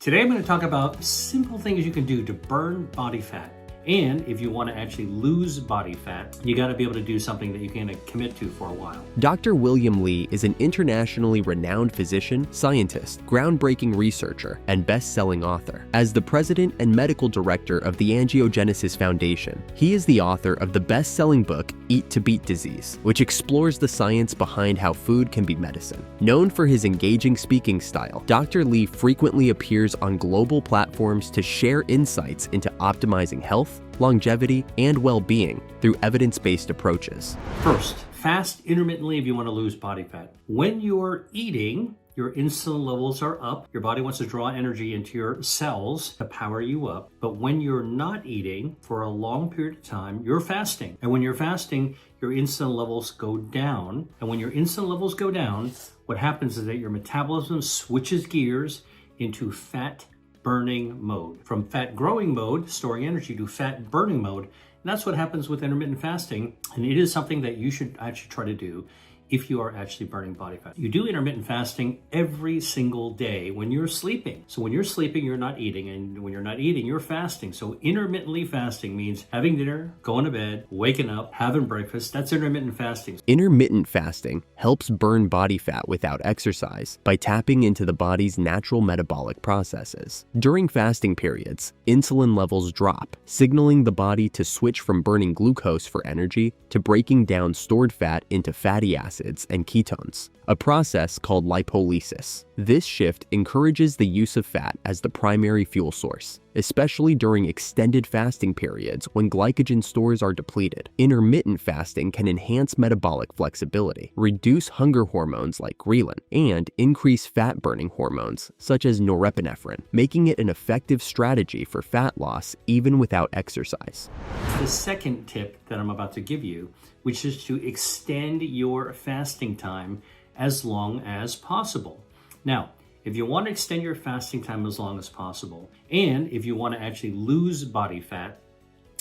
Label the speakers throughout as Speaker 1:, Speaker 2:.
Speaker 1: Today I'm going to talk about simple things you can do to burn body fat. And if you want to actually lose body fat, you got to be able to do something that you can commit to for a while.
Speaker 2: Dr. William Li is an internationally renowned physician, scientist, groundbreaking researcher, and best-selling author. As the president and medical director of the Angiogenesis Foundation, he is the author of the best-selling book, Eat to Beat Disease, which explores the science behind how food can be medicine. Known for his engaging speaking style, Dr. Li frequently appears on global platforms to share insights into optimizing health, longevity, and well-being through evidence-based approaches.
Speaker 1: First, fast intermittently if you want to lose body fat. When you're eating, your insulin levels are up. Your body wants to draw energy into your cells to power you up. But when you're not eating for a long period of time, you're fasting. And when you're fasting, your insulin levels go down. And when your insulin levels go down, what happens is that your metabolism switches gears into fat burning mode. From fat growing mode, storing energy, to fat burning mode. And that's what happens with intermittent fasting. And it is something that you should actually try to do if you are actually burning body fat. You do intermittent fasting every single day when you're sleeping. So when you're sleeping, you're not eating. And when you're not eating, you're fasting. So intermittently fasting means having dinner, going to bed, waking up, having breakfast. That's intermittent fasting.
Speaker 2: Intermittent fasting helps burn body fat without exercise by tapping into the body's natural metabolic processes. During fasting periods, insulin levels drop, signaling the body to switch from burning glucose for energy to breaking down stored fat into fatty acids and ketones, a process called lipolysis. This shift encourages the use of fat as the primary fuel source, especially during extended fasting periods when glycogen stores are depleted. Intermittent fasting can enhance metabolic flexibility, reduce hunger hormones like ghrelin, and increase fat-burning hormones such as norepinephrine, making it an effective strategy for fat loss even without exercise.
Speaker 1: The second tip that I'm about to give you, which is to extend your fasting time as long as possible. Now, if you want to extend your fasting time as long as possible, and if you want to actually lose body fat,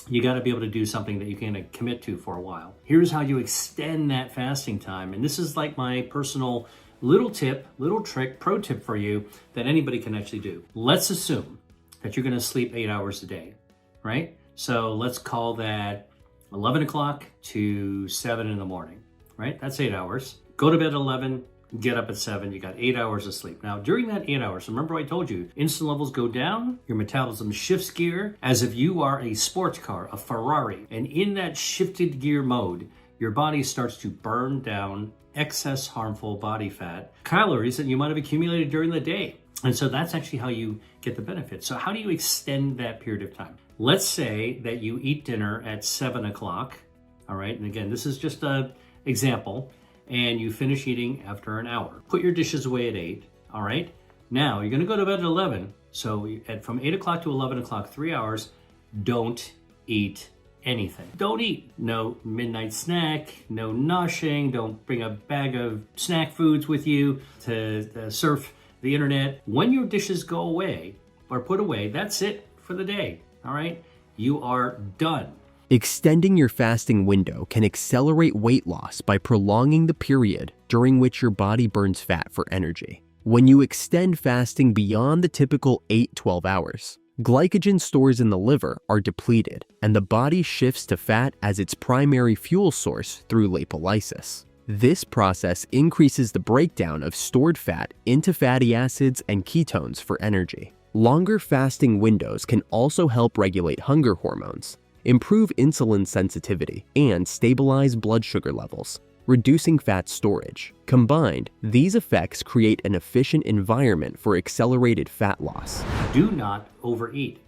Speaker 1: you got to be able to do something that you can commit to for a while. Here's how you extend that fasting time. And this is like my personal little tip, little trick, pro tip for you that anybody can actually do. Let's assume that you're going to sleep 8 hours a day, right? So let's call that 11 o'clock to 7 in the morning, right? That's 8 hours. Go to bed at 11, get up at 7, you got 8 hours of sleep. Now, during that 8 hours, remember I told you, insulin levels go down, your metabolism shifts gear as if you are a sports car, a Ferrari. And in that shifted gear mode, your body starts to burn down excess harmful body fat, calories that you might have accumulated during the day. And so that's actually how you get the benefit. So how do you extend that period of time? Let's say that you eat dinner at 7 o'clock, all right? And again, this is just an example, and you finish eating after an hour. Put your dishes away at 8, all right? Now, you're gonna go to bed at 11, so from 8 o'clock to 11 o'clock, 3 hours, don't eat anything. Don't eat. No midnight snack, no noshing, don't bring a bag of snack foods with you to surf the internet. When your dishes go away or put away, that's it for the day, all right? You are done.
Speaker 2: Extending your fasting window can accelerate weight loss by prolonging the period during which your body burns fat for energy. When you extend fasting beyond the typical 8-12 hours, glycogen stores in the liver are depleted, and the body shifts to fat as its primary fuel source through lipolysis. This process increases the breakdown of stored fat into fatty acids and ketones for energy. Longer fasting windows can also help regulate hunger hormones, improve insulin sensitivity, and stabilize blood sugar levels, reducing fat storage. Combined, these effects create an efficient environment for accelerated fat loss.
Speaker 1: Do not overeat,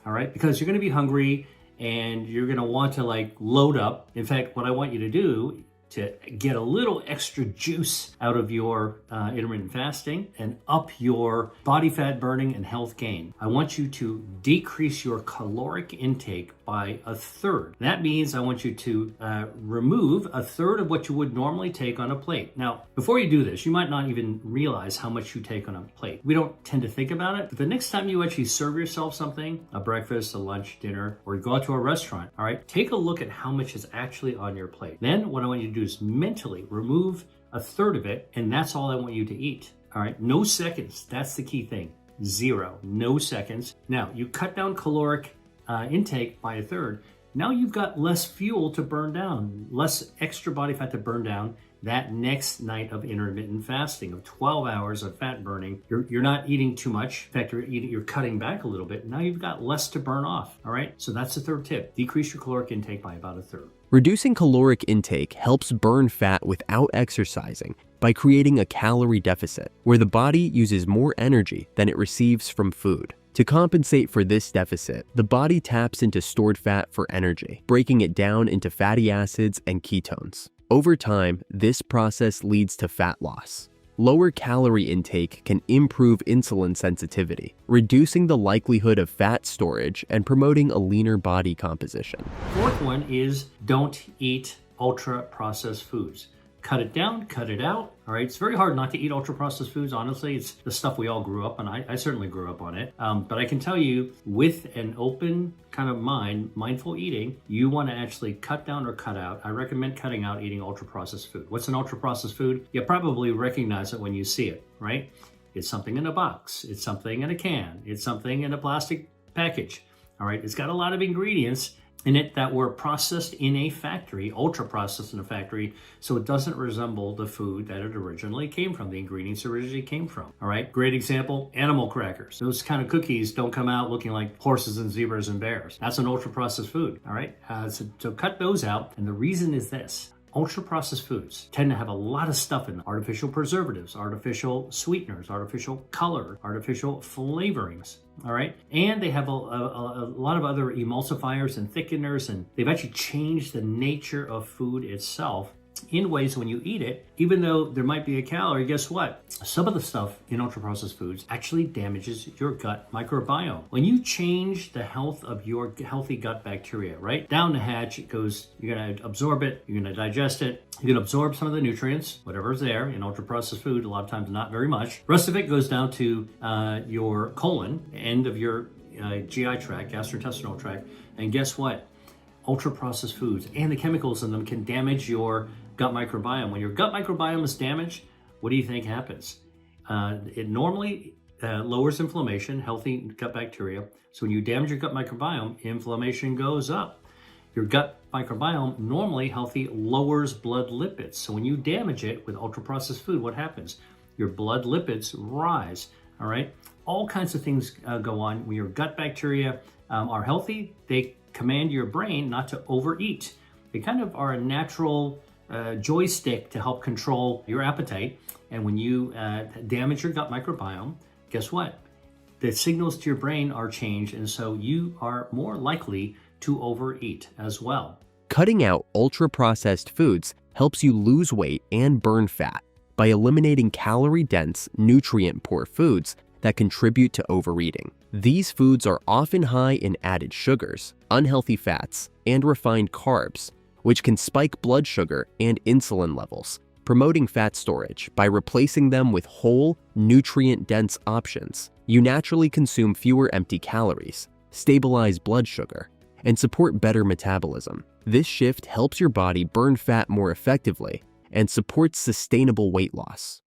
Speaker 1: all right? Because you're gonna be hungry and you're gonna want to load up. In fact, what I want you to do to get a little extra juice out of your intermittent fasting and up your body fat burning and health gain, I want you to decrease your caloric intake by a third. That means I want you to remove a third of what you would normally take on a plate. Now, before you do this, you might not even realize how much you take on a plate. We don't tend to think about it, but the next time you actually serve yourself something, a breakfast, a lunch, dinner, or go out to a restaurant, all right, take a look at how much is actually on your plate. Then what I want you to do is mentally remove a third of it, and that's all I want you to eat. All right, no seconds. That's the key thing. 0, no seconds. Now, you cut down caloric intake by a third. Now you've got less fuel to burn down, less extra body fat to burn down that next night of intermittent fasting of 12 hours of fat burning. You're not eating too much. In fact, you're cutting back a little bit. Now you've got less to burn off. All right. So that's the third tip. Decrease your caloric intake by about a third.
Speaker 2: Reducing caloric intake helps burn fat without exercising by creating a calorie deficit, where the body uses more energy than it receives from food. To compensate for this deficit, the body taps into stored fat for energy, breaking it down into fatty acids and ketones. Over time, this process leads to fat loss. Lower calorie intake can improve insulin sensitivity, reducing the likelihood of fat storage and promoting a leaner body composition.
Speaker 1: Fourth one is don't eat ultra-processed foods. Cut it down, cut it out. All right, it's very hard not to eat ultra-processed foods. Honestly, it's the stuff we all grew up on. I certainly grew up on it. But I can tell you, with an open kind of mind, mindful eating, you want to actually cut down or cut out. I recommend cutting out eating ultra-processed food. What's an ultra-processed food? You probably recognize it when you see it, right? It's something in a box. It's something in a can. It's something in a plastic package. All right, it's got a lot of ingredients in it that were processed in a factory, ultra processed in a factory, so it doesn't resemble the food that it originally came from, the ingredients originally came from. All right, great example, animal crackers. Those kind of cookies don't come out looking like horses and zebras and bears. That's an ultra processed food. All right, so cut those out. And the reason is this: ultra-processed foods tend to have a lot of stuff in them. Artificial preservatives, artificial sweeteners, artificial color, artificial flavorings, all right? And they have a lot of other emulsifiers and thickeners, and they've actually changed the nature of food itself in ways when you eat it, even though there might be a calorie, guess what? Some of the stuff in ultra-processed foods actually damages your gut microbiome. When you change the health of your healthy gut bacteria, right? Down the hatch, it goes, you're gonna absorb it, you're gonna digest it, you're gonna absorb some of the nutrients, whatever's there in ultra-processed food, a lot of times not very much. The rest of it goes down to your colon, end of your GI tract, gastrointestinal tract, and guess what? Ultra-processed foods and the chemicals in them can damage your gut microbiome. When your gut microbiome is damaged, what do you think happens? It normally lowers inflammation, healthy gut bacteria. So when you damage your gut microbiome, inflammation goes up. Your gut microbiome, normally healthy, lowers blood lipids. So when you damage it with ultra-processed food, what happens? Your blood lipids rise, all right? All kinds of things go on. When your gut bacteria are healthy, they command your brain not to overeat. They kind of are a natural joystick to help control your appetite. And when you damage your gut microbiome, guess what? The signals to your brain are changed, and so you are more likely to overeat as well.
Speaker 2: Cutting out ultra-processed foods helps you lose weight and burn fat by eliminating calorie-dense, nutrient-poor foods that contribute to overeating. These foods are often high in added sugars, unhealthy fats, and refined carbs, which can spike blood sugar and insulin levels, promoting fat storage. By replacing them with whole, nutrient-dense options, you naturally consume fewer empty calories, stabilize blood sugar, and support better metabolism. This shift helps your body burn fat more effectively and supports sustainable weight loss.